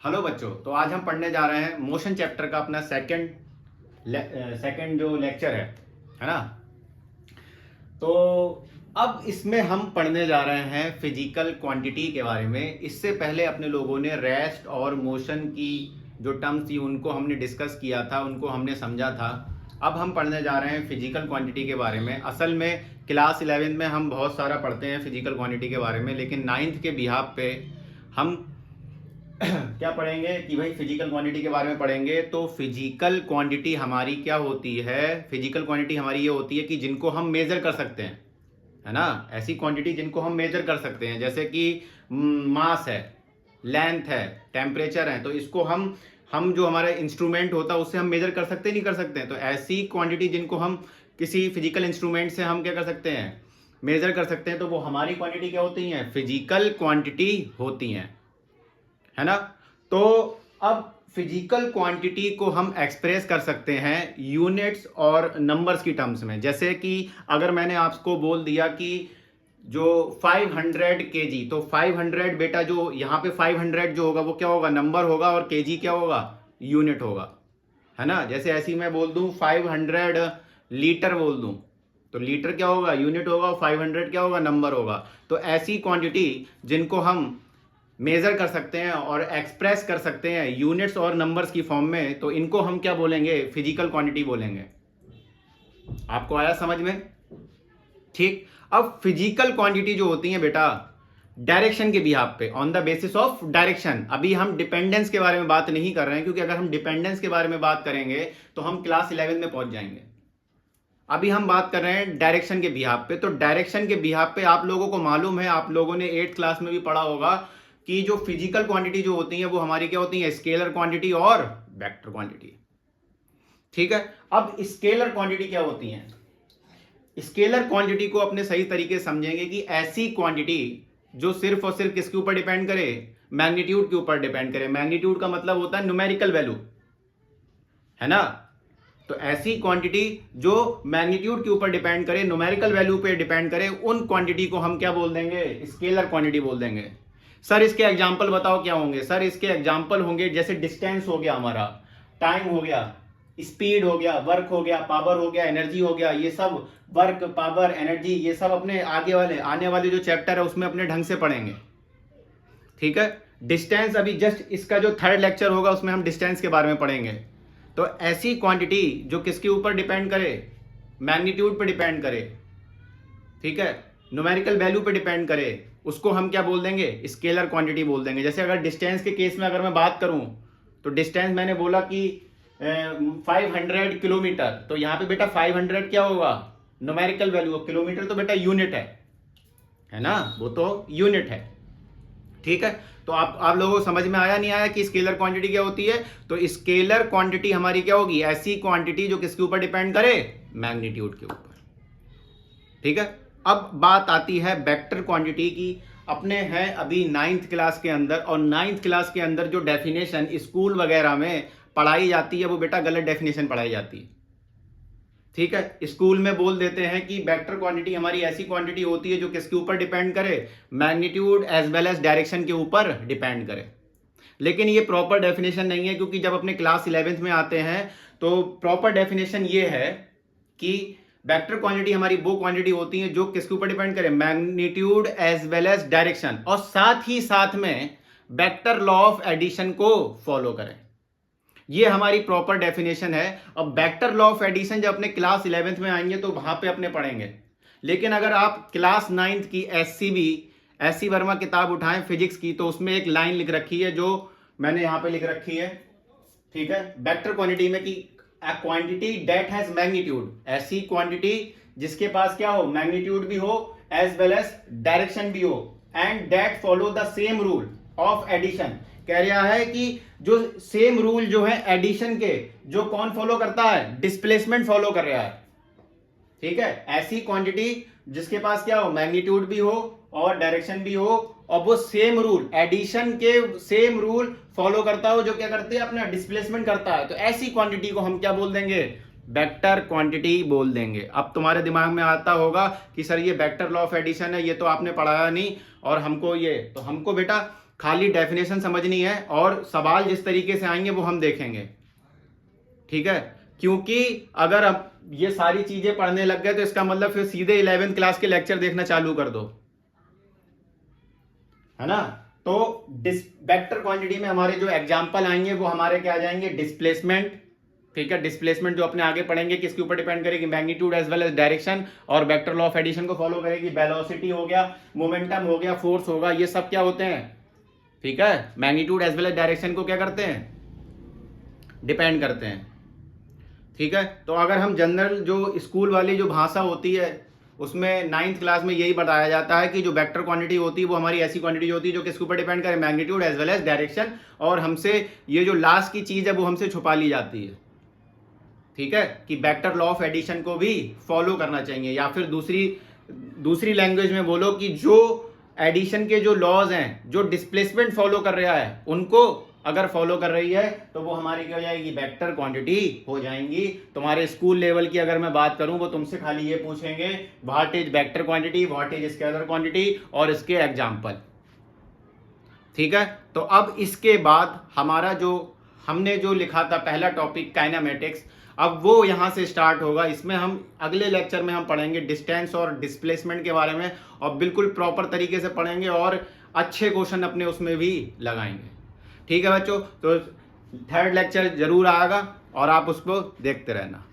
Hello बच्चों, तो आज हम पढ़ने जा रहे हैं मोशन चैप्टर का अपना सेकंड जो लेक्चर है ना। तो अब इसमें हम पढ़ने जा रहे हैं फिजिकल क्वांटिटी के बारे में। इससे पहले अपने लोगों ने रेस्ट और मोशन की जो टर्म्स थी उनको हमने डिस्कस किया था, उनको हमने समझा था। अब हम पढ़ने जा रहे हैं फिजिकल क्वांटिटी के बारे में। असल में क्लास 11 में हम बहुत सारा पढ़ते हैं फिजिकल क्वांटिटी के बारे में, लेकिन 9th के बिहाफ पे हम क्या पढ़ेंगे कि भाई फिजिकल क्वांटिटी के बारे में पढ़ेंगे। तो फिजिकल क्वांटिटी हमारी क्या होती है? फिजिकल क्वांटिटी हमारी ये होती है कि जिनको हम मेजर कर सकते हैं, है ना। ऐसी क्वांटिटी जिनको हम मेजर कर सकते हैं, जैसे कि मास है, लेंथ है, टेम्परेचर है। तो इसको हम जो हमारा इंस्ट्रूमेंट होता है उससे हम मेजर कर सकते नहीं कर सकते हैं। तो ऐसी क्वांटिटी जिनको हम किसी फिजिकल इंस्ट्रूमेंट से हम क्या कर सकते हैं, मेजर कर सकते हैं, तो वो हमारी क्वांटिटी क्या होती हैं? फिजिकल क्वांटिटी होती हैं, है ना। तो अब फिजिकल क्वांटिटी को हम एक्सप्रेस कर सकते हैं यूनिट्स और नंबर्स की टर्म्स में। जैसे कि अगर मैंने आपको बोल दिया कि जो 500 केजी, तो 500 बेटा जो यहाँ पे 500 जो होगा वो क्या होगा? नंबर होगा, और केजी क्या होगा? यूनिट होगा, है ना। जैसे ऐसी मैं बोल दूं 500 लीटर बोल दूं, तो लीटर क्या होगा? यूनिट होगा, और 500 क्या होगा? नंबर होगा। तो ऐसी क्वांटिटी जिनको हम मेजर कर सकते हैं और एक्सप्रेस कर सकते हैं यूनिट्स और नंबर्स की फॉर्म में, तो इनको हम क्या बोलेंगे? फिजिकल क्वांटिटी बोलेंगे। आपको आया समझ में? ठीक। अब फिजिकल क्वांटिटी जो होती है बेटा, डायरेक्शन के बिहाफ पे, on the basis of direction. अभी हम डिपेंडेंस के बारे में बात नहीं कर रहे हैं, क्योंकि अगर हम डिपेंडेंस के बारे में बात करेंगे तो हम क्लास 11 में पहुंच जाएंगे। अभी हम बात कर रहे हैं डायरेक्शन के बिहाफ पे। तो डायरेक्शन के बिहाफ पे आप लोगों को मालूम है, आप लोगों ने 8th क्लास में भी पढ़ा होगा कि जो फिजिकल क्वांटिटी जो होती है वो हमारी क्या होती है? स्केलर क्वांटिटी और वेक्टर क्वांटिटी। ठीक है। अब स्केलर क्वांटिटी क्या होती है? स्केलर क्वांटिटी को अपने सही तरीके से समझेंगे कि ऐसी क्वांटिटी जो सिर्फ और सिर्फ किसके ऊपर डिपेंड करे? मैग्नीट्यूड के ऊपर डिपेंड करे। मैग्नीट्यूड का मतलब होता है न्यूमेरिकल वैल्यू, है ना। तो ऐसी क्वांटिटी जो मैग्नीट्यूड के ऊपर डिपेंड करे, न्यूमेरिकल वैल्यू पे डिपेंड करे, उन क्वांटिटी को हम क्या बोल देंगे? स्केलर क्वांटिटी बोल देंगे। सर इसके एग्जांपल बताओ क्या होंगे? सर इसके एग्जांपल होंगे जैसे डिस्टेंस हो गया, हमारा टाइम हो गया, स्पीड हो गया, वर्क हो गया, पावर हो गया, एनर्जी हो गया। ये सब वर्क, पावर, एनर्जी, ये सब अपने आने वाले जो चैप्टर है उसमें अपने ढंग से पढ़ेंगे। ठीक है। डिस्टेंस अभी जस्ट इसका जो 3rd लेक्चर होगा उसमें हम डिस्टेंस के बारे में पढ़ेंगे। तो ऐसी क्वांटिटी जो किसके ऊपर डिपेंड करे? मैग्नीट्यूड पे डिपेंड करे, ठीक है, न्यूमेरिकल वैल्यू पे डिपेंड करे, उसको हम क्या बोल देंगे? स्केलर क्वांटिटी बोल देंगे। जैसे अगर डिस्टेंस के केस में अगर मैं बात करूं, तो डिस्टेंस मैंने बोला कि 500 किलोमीटर, तो यहां पे बेटा 500 क्या होगा? Numerical value. किलोमीटर तो बेटा यूनिट है ना, वो तो यूनिट है। ठीक है। तो आप लोगों को समझ में आया नहीं आया कि स्केलर क्वांटिटी क्या होती है? तो स्केलर क्वांटिटी हमारी क्या होगी? ऐसी क्वांटिटी जो किसके ऊपर डिपेंड करे? मैग्नीट्यूड के ऊपर। ठीक है। अब बात आती है वेक्टर क्वांटिटी की। अपने हैं अभी 9th क्लास के अंदर, और 9th क्लास के अंदर जो डेफिनेशन स्कूल वगैरह में पढ़ाई जाती है वो बेटा गलत डेफिनेशन पढ़ाई जाती है। ठीक है। स्कूल में बोल देते हैं कि वेक्टर क्वांटिटी हमारी ऐसी क्वांटिटी होती है जो किसके ऊपर डिपेंड करे? Magnitude as well as direction के ऊपर डिपेंड करे। लेकिन ये प्रॉपर डेफिनेशन नहीं है, क्योंकि जब अपने क्लास 11th में आते हैं तो प्रॉपर डेफिनेशन ये है कि वेक्टर क्वांटिटी हमारी वो क्वांटिटी होती है जो किसके ऊपर डिपेंड करे? Magnitude as well as direction, और साथ ही साथ में वेक्टर लॉ ऑफ एडिशन को फॉलो करें। ये हमारी प्रॉपर डेफिनेशन है। अब वेक्टर लॉ ऑफ एडिशन जब अपने क्लास 11th में आएंगे तो वहां पे अपने पढ़ेंगे। लेकिन अगर आप क्लास 9th की एस सी वर्मा किताब उठाएं फिजिक्स की, तो उसमें एक लाइन लिख रखी है जो मैंने यहां पे लिख रखी है, ठीक है, वेक्टर क्वांटिटी में, कि a quantity that has magnitude, ऐसी क्वांटिटी जिसके पास क्या हो? मैग्नीट्यूड भी हो एज वेल एज डायरेक्शन भी हो, and that follow the same rule of addition. कह रहा है कि जो सेम रूल जो है एडिशन के, जो कौन फॉलो करता है? डिस्प्लेसमेंट फॉलो कर रहा है। ठीक है। ऐसी क्वांटिटी जिसके पास क्या हो? मैग्नीट्यूड भी हो और डायरेक्शन भी हो, और वो सेम रूल, एडिशन के सेम रूल फॉलो करता हो, जो क्या करते हैं? अपना डिस्प्लेसमेंट करता है। तो ऐसी क्वांटिटी को हम क्या बोल देंगे? वेक्टर क्वांटिटी बोल देंगे। अब तुम्हारे दिमाग में आता होगा कि सर ये वेक्टर लॉ ऑफ एडिशन है, ये तो आपने पढ़ाया नहीं, और हमको बेटा खाली डेफिनेशन समझनी है और सवाल जिस तरीके से आएंगे वो हम देखेंगे, ठीक है। क्योंकि अगर अब ये सारी चीजें पढ़ने लग गए तो इसका मतलब फिर सीधे 11th क्लास के लेक्चर देखना चालू कर दो, है ना। तो वेक्टर क्वांटिटी में हमारे जो एग्जांपल आएंगे वो हमारे क्या आ जाएंगे, डिस्प्लेसमेंट, ठीक है। डिस्प्लेसमेंट जो अपने आगे पढ़ेंगे किसके ऊपर डिपेंड करेगी, magnitude as well as direction, और वेक्टर लॉ ऑफ एडिशन को फॉलो करेगी। वेलोसिटी हो गया, मोमेंटम हो गया, फोर्स होगा, ये सब क्या होते हैं, ठीक है, magnitude as well as direction को क्या करते हैं, डिपेंड करते हैं, ठीक है। तो अगर हम जनरल जो स्कूल वाली जो भाषा होती है उसमें 9th क्लास में यही बताया जाता है कि जो वेक्टर क्वांटिटी होती है वो हमारी ऐसी क्वांटिटी होती है जो किसके ऊपर डिपेंड करे, magnitude as well as direction, और हमसे ये जो लास्ट की चीज है वो हमसे छुपा ली जाती है, ठीक है, कि वेक्टर लॉ ऑफ एडिशन को भी फॉलो करना चाहिए। या फिर दूसरी लैंग्वेज में बोलो कि जो एडिशन के जो लॉज हैं, जो डिस्प्लेसमेंट फॉलो कर रहा है उनको अगर फॉलो कर रही है तो वो हमारी क्या हो जाएगी, वेक्टर क्वांटिटी हो जाएंगी। तुम्हारे स्कूल लेवल की अगर मैं बात करूं वो तुमसे खाली ये पूछेंगे what is vector quantity, what is scalar quantity और इसके एग्जांपल, ठीक है। तो अब इसके बाद हमारा जो हमने जो लिखा था पहला टॉपिक काइनेमेटिक्स, अब वो यहां से स्टार्ट होगा। इसमें हम अगले लेक्चर में हम पढ़ेंगे डिस्टेंस और डिस्प्लेसमेंट के बारे में, और बिल्कुल प्रॉपर तरीके से पढ़ेंगे और अच्छे क्वेश्चन अपने उसमें भी लगाएंगे, ठीक है बच्चों। तो 3rd लेक्चर जरूर आएगा और आप उसको देखते रहना।